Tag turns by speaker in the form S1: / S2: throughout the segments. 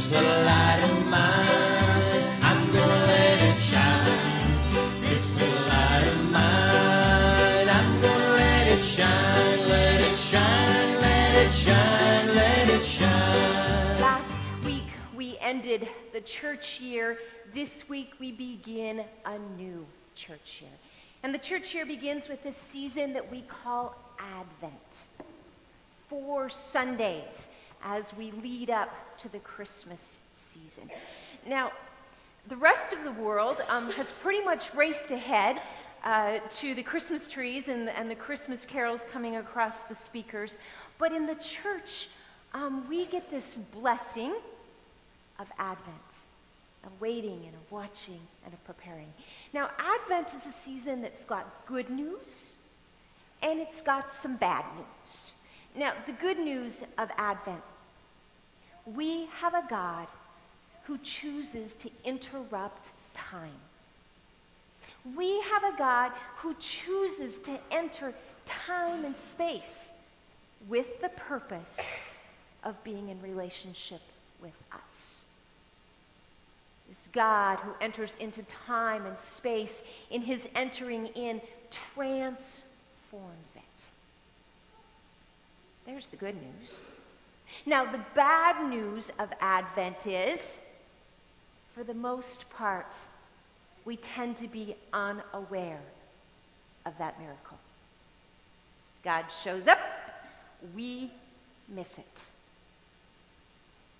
S1: This little light of mine, I'm gonna let it shine. This little light of mine, I'm gonna let it shine, let it shine, let it shine, let it shine.
S2: Last week we ended the church year. This week we begin a new church year. And the church year begins with this season that we call Advent. 4 Sundays as we lead up to the Christmas season. Now, the rest of the world has pretty much raced ahead to the Christmas trees and the Christmas carols coming across the speakers. But in the church, we get this blessing of Advent, of waiting and of watching and of preparing. Now, Advent is a season that's got good news and it's got some bad news. Now, the good news of Advent, we have a God who chooses to interrupt time. We have a God who chooses to enter time and space with the purpose of being in relationship with us. This God who enters into time and space, in his entering in, transforms it. There's the good news. Now, the bad news of Advent is, for the most part, we tend to be unaware of that miracle. God shows up, we miss it.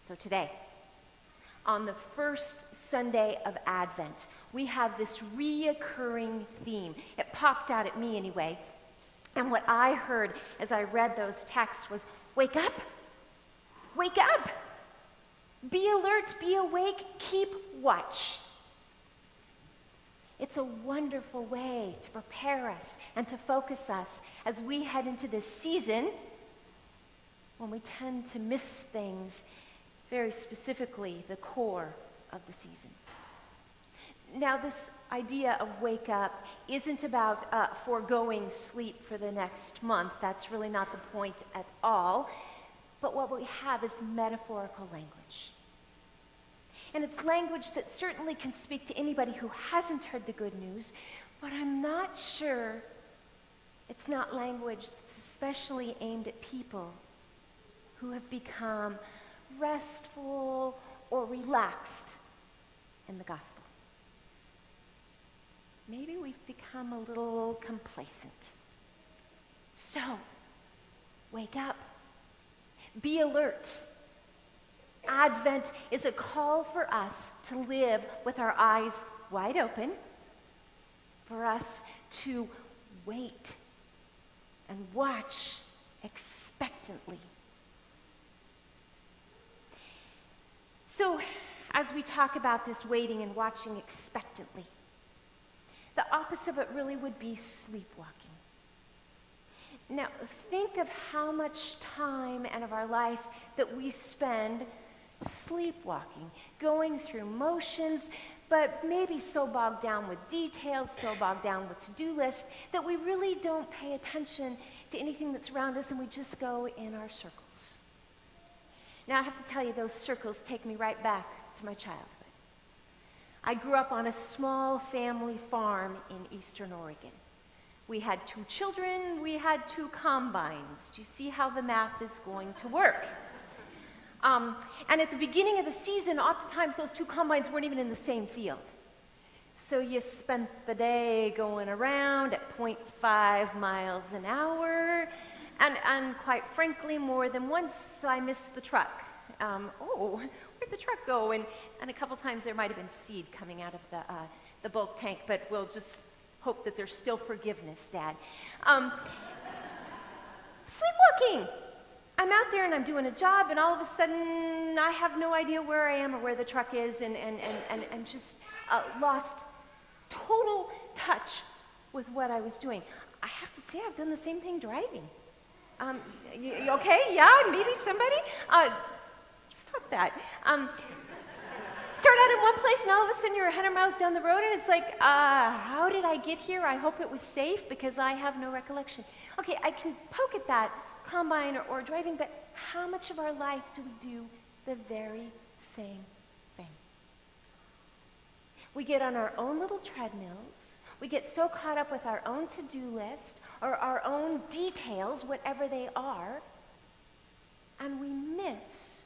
S2: So today, on the first Sunday of Advent, we have this reoccurring theme. It popped out at me anyway. And what I heard as I read those texts was, wake up, wake up, be alert, be awake, keep watch. It's a wonderful way to prepare us and to focus us as we head into this season when we tend to miss things, very specifically the core of the season. Now, this idea of wake up isn't about foregoing sleep for the next month. That's really not the point at all. But what we have is metaphorical language. And it's language that certainly can speak to anybody who hasn't heard the good news, but I'm not sure it's not language that's especially aimed at people who have become restful or relaxed in the gospel. Maybe we've become a little complacent. So, wake up. Be alert. Advent is a call for us to live with our eyes wide open, for us to wait and watch expectantly. So, as we talk about this waiting and watching expectantly, the opposite of it really would be sleepwalking. Now, think of how much time and of our life that we spend sleepwalking, going through motions, but maybe so bogged down with details, so bogged down with to-do lists, that we really don't pay attention to anything that's around us and we just go in our circles. Now, I have to tell you, those circles take me right back to my childhood. I grew up on a small family farm in eastern Oregon. We had 2 children, we had 2 combines. Do you see how the math is going to work? And at the beginning of the season, oftentimes those 2 combines weren't even in the same field. So you spent the day going around at 0.5 miles an hour, and quite frankly, more than once I missed the truck. Where'd the truck go? And a couple times there might have been seed coming out of the bulk tank, but we'll just hope that there's still forgiveness, Dad. Sleepwalking. I'm out there and I'm doing a job, and all of a sudden I have no idea where I am or where the truck is, and just lost total touch with what I was doing. I have to say, I've done the same thing driving. You okay? Yeah, maybe somebody? Stop that. Start out in one place and all of a sudden you're 100 miles down the road and it's like, how did I get here? I hope it was safe because I have no recollection. Okay, I can poke at that combine or driving, but how much of our life do we do the very the same thing. We get on our own little treadmills. We get so caught up with our own to-do list or our own details, whatever they are, and we miss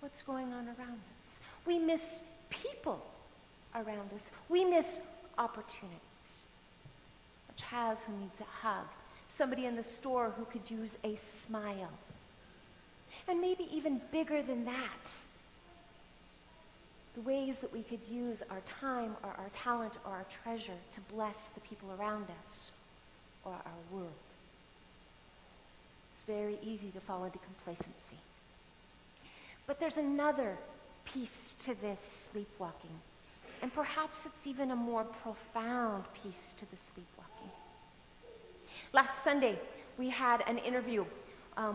S2: what's going on around us. We miss people around us. We miss opportunities. A child who needs a hug. Somebody in the store who could use a smile. And maybe even bigger than that, the ways that we could use our time or our talent or our treasure to bless the people around us or our world. It's very easy to fall into complacency. But there's another piece to this sleepwalking, and perhaps it's even a more profound piece to the sleepwalking. Last Sunday, we had an interview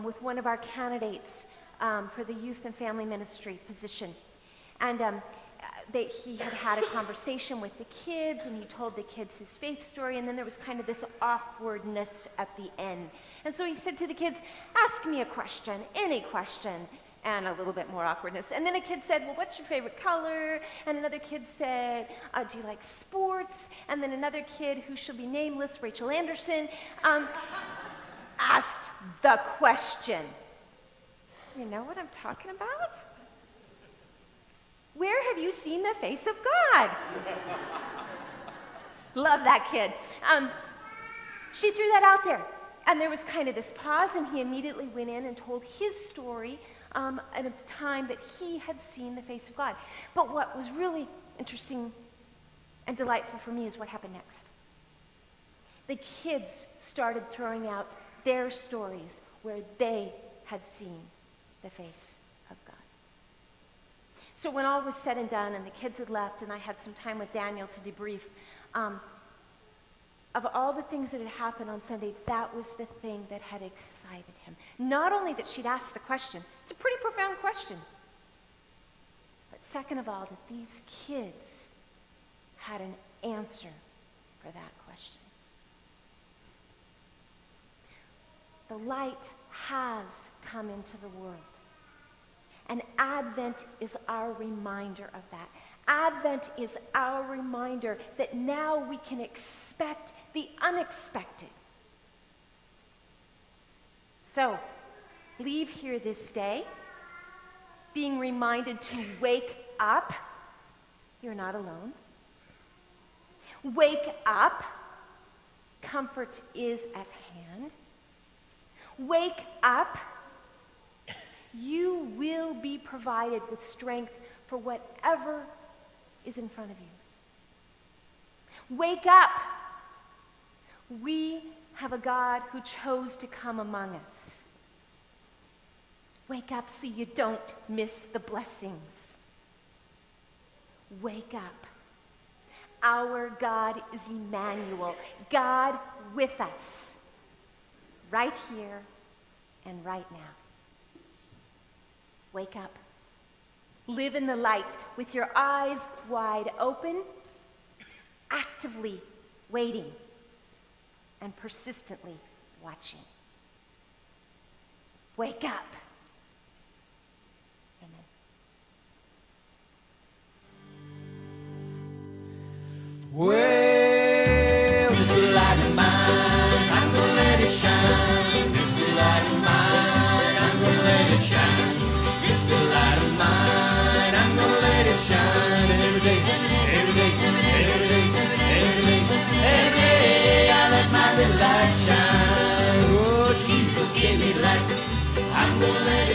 S2: with one of our candidates for the youth and family ministry position. And he had a conversation with the kids, and he told the kids his faith story, and then there was kind of this awkwardness at the end. And so he said to the kids, ask me a question, any question, and a little bit more awkwardness. And then a kid said, well, what's your favorite color? And another kid said, do you like sports? And then another kid, who shall be nameless, Rachel Anderson, asked the question. You know what I'm talking about? Where have you seen the face of God? Love that kid. She threw that out there. And there was kind of this pause, and he immediately went in and told his story at a time that he had seen the face of God. But what was really interesting and delightful for me is what happened next. The kids started throwing out their stories where they had seen the face of God. So when all was said and done and the kids had left and I had some time with Daniel to debrief, of all the things that had happened on Sunday, that was the thing that had excited him. Not only that she'd asked the question, it's a pretty profound question, but second of all, that these kids had an answer for that question. The light has come into the world. And Advent is our reminder of that. Advent is our reminder that now we can expect the unexpected. So, leave here this day being reminded to wake up. You're not alone. Wake up. Comfort is at hand. Wake up. You will be provided with strength for whatever is in front of you. Wake up. We have a God who chose to come among us. Wake up so you don't miss the blessings. Wake up. Our God is Immanuel, God with us, right here and right now. Wake up. Live in the light with your eyes wide open, actively waiting and persistently watching. Wake up. Amen.
S1: Well, this light of mine, I'm gonna let it shine. This light of mine, I'm gonna let it shine. This light of mine, I'm gonna let it shine. Every day, every day, every day, every day, every day, I let my little light shine. Oh, Jesus gave me light, I'm gonna let